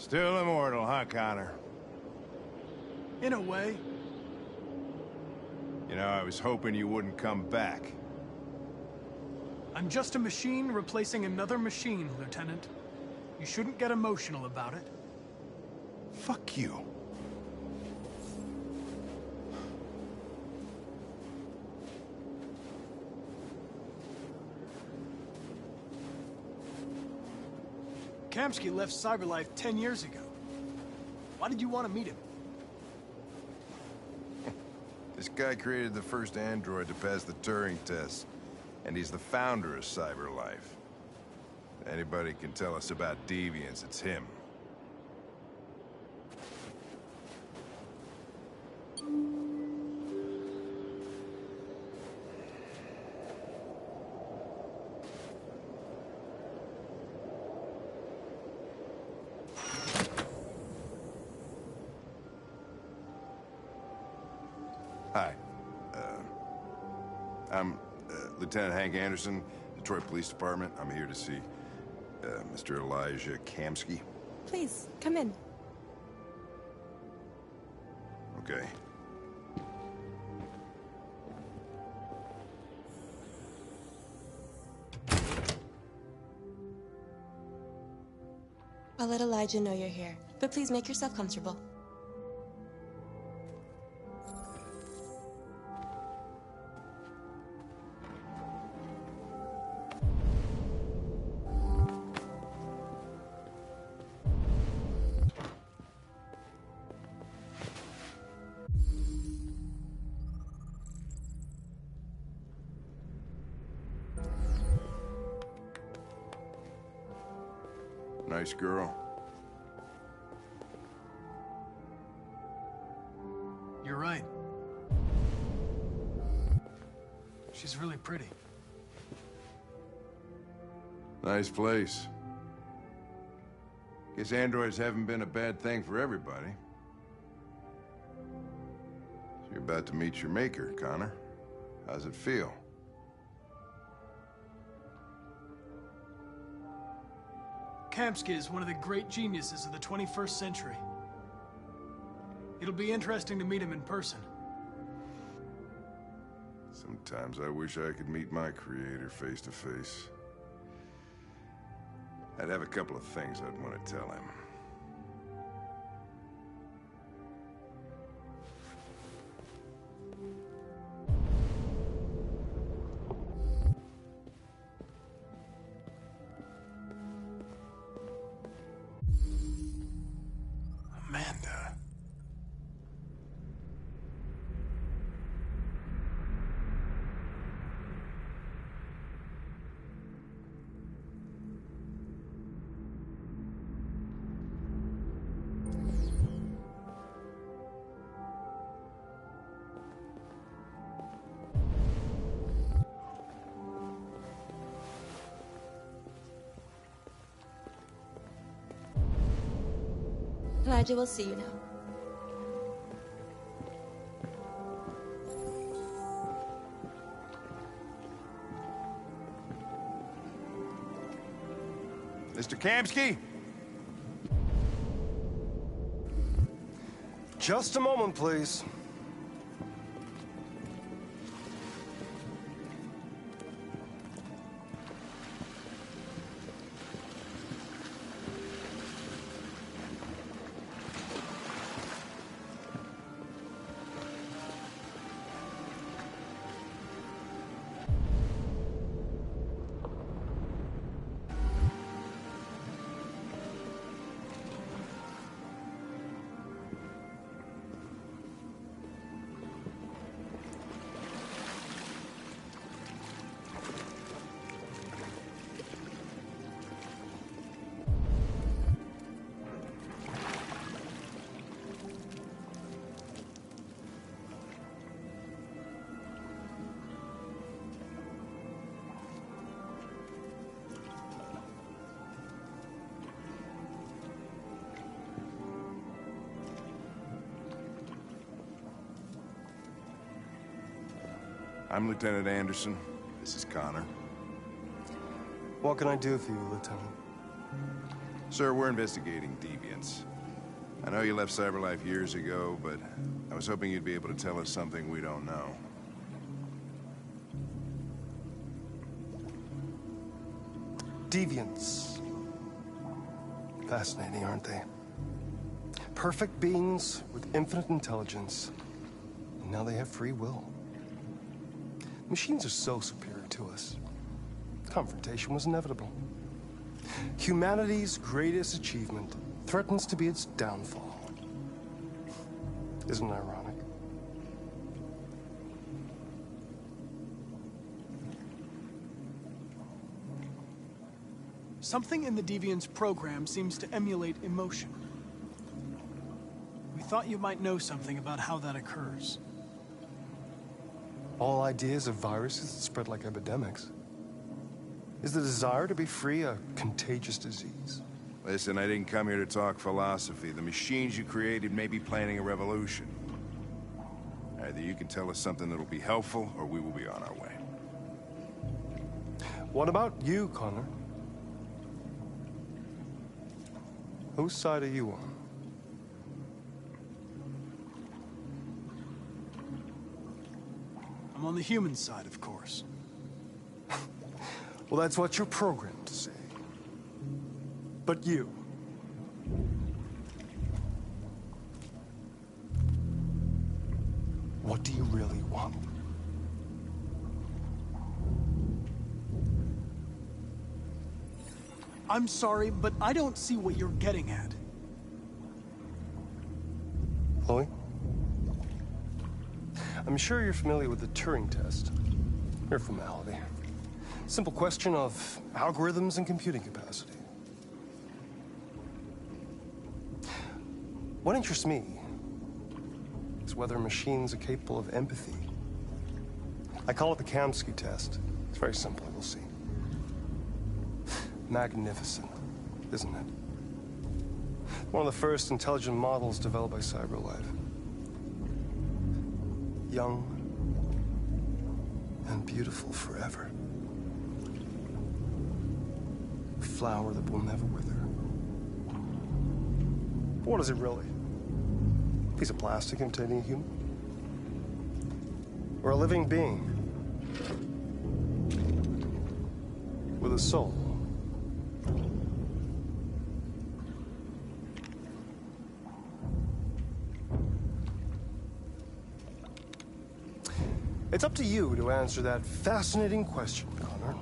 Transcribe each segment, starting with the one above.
Still immortal, huh, Connor? In a way. You know, I was hoping you wouldn't come back. I'm just a machine replacing another machine, Lieutenant. You shouldn't get emotional about it. Fuck you. Kamski left Cyberlife 10 years ago. Why did you want to meet him? This guy created the first android to pass the Turing test, and he's the founder of Cyberlife. If anybody can tell us about deviants, it's him. Hi. I'm Lieutenant Hank Anderson, Detroit Police Department. I'm here to see Mr. Elijah Kamski. Please, come in. Okay. I'll let Elijah know you're here, but please make yourself comfortable. Nice girl. You're right. She's really pretty. Nice place. Guess androids haven't been a bad thing for everybody. So you're about to meet your maker, Connor. How's it feel? Kamski is one of the great geniuses of the 21st century. It'll be interesting to meet him in person. Sometimes I wish I could meet my creator face to face. I'd have a couple of things I'd want to tell him. Amanda. Elijah will see you now. Mr. Kamski? Just a moment, please. I'm Lieutenant Anderson. This is Connor. What can I do for you, Lieutenant? Sir, we're investigating deviants. I know you left CyberLife years ago, but I was hoping you'd be able to tell us something we don't know. Deviants. Fascinating, aren't they? Perfect beings with infinite intelligence. And now they have free will. Machines are so superior to us. Confrontation was inevitable. Humanity's greatest achievement threatens to be its downfall. Isn't it ironic? Something in the Deviant's program seems to emulate emotion. We thought you might know something about how that occurs. All ideas of viruses that spread like epidemics. Is the desire to be free a contagious disease? Listen, I didn't come here to talk philosophy. The machines you created may be planning a revolution. Either you can tell us something that'll be helpful, or we will be on our way. What about you, Connor? Whose side are you on? I'm on the human side, of course. Well, that's what you're programmed to say. But you... what do you really want? I'm sorry, but I don't see what you're getting at. Chloe? I'm sure you're familiar with the Turing test. Mere formality. Simple question of algorithms and computing capacity. What interests me is whether machines are capable of empathy. I call it the Kamski test. It's very simple, we'll see. Magnificent, isn't it? One of the first intelligent models developed by CyberLife. Young and beautiful forever. A flower that will never wither. But what is it really? A piece of plastic imitating a human? Or a living being? With a soul? It's up to you to answer that fascinating question, Connor.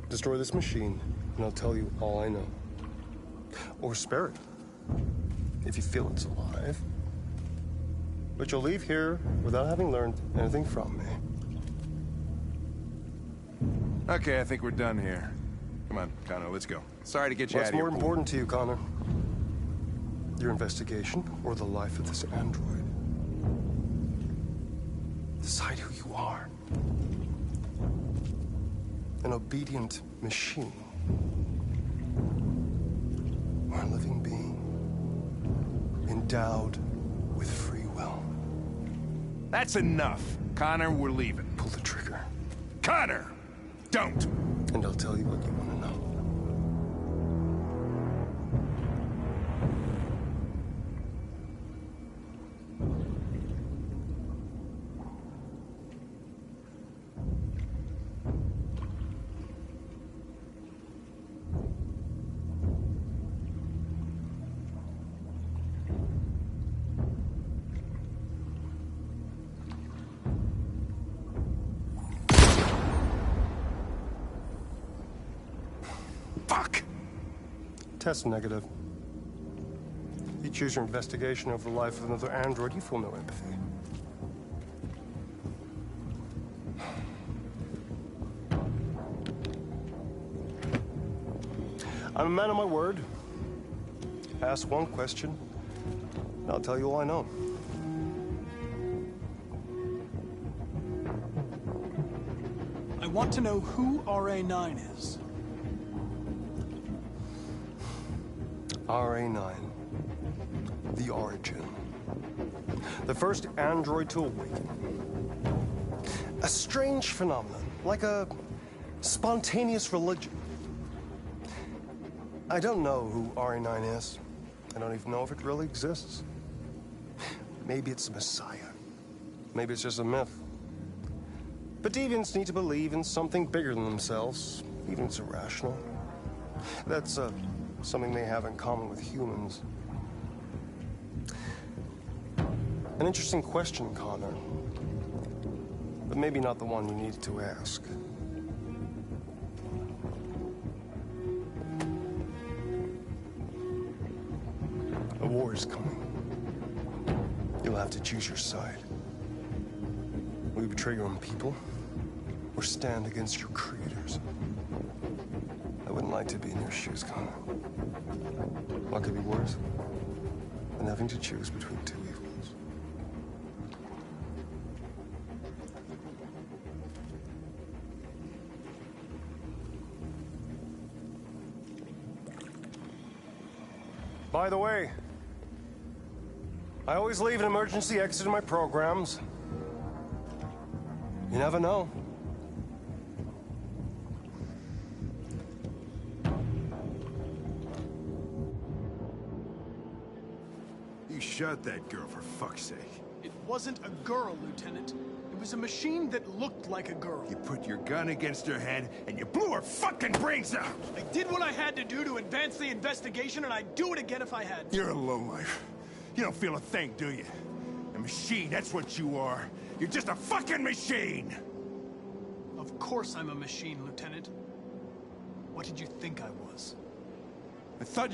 Destroy this machine, and I'll tell you all I know. Or spare it, if you feel it's alive. But you'll leave here without having learned anything from me. Okay, I think we're done here. Come on, Connor, let's go. Sorry to get you out of here. What's more important to you, Connor? Your investigation, or the life of this android? Decide who you are. An obedient machine. Or a living being. Endowed with free will. That's enough. Connor, we're leaving. Pull the trigger. Connor! Don't! And I'll tell you what you want to know. Fuck! Test negative. You choose your investigation over the life of another android, you feel no empathy. I'm a man of my word. Ask one question, and I'll tell you all I know. I want to know who RA9 is. RA9. The origin. The first android to awaken. A strange phenomenon, like a Spontaneous religion. I don't know who RE9 is. I don't even know if it really exists. Maybe it's a messiah. Maybe it's just a myth. But deviants need to believe in something bigger than themselves, even if it's irrational. That's something they have in common with humans. An interesting question, Connor. But maybe not the one you needed to ask. A war is coming. You'll have to choose your side. Will you betray your own people, or stand against your creators? I wouldn't like to be in your shoes, Connor. What could be worse than having to choose between two evils? By the way, I always leave an emergency exit in my programs. You never know. You shot that girl, for fuck's sake. It wasn't a girl, Lieutenant. It was a machine that looked like a girl. You put your gun against her head, and you blew her fucking brains out! I did what I had to do to advance the investigation, and I'd do it again if I had to. You're a lowlife. You don't feel a thing, do you? A machine, that's what you are. You're just a fucking machine! Of course I'm a machine, Lieutenant. What did you think I was? I thought...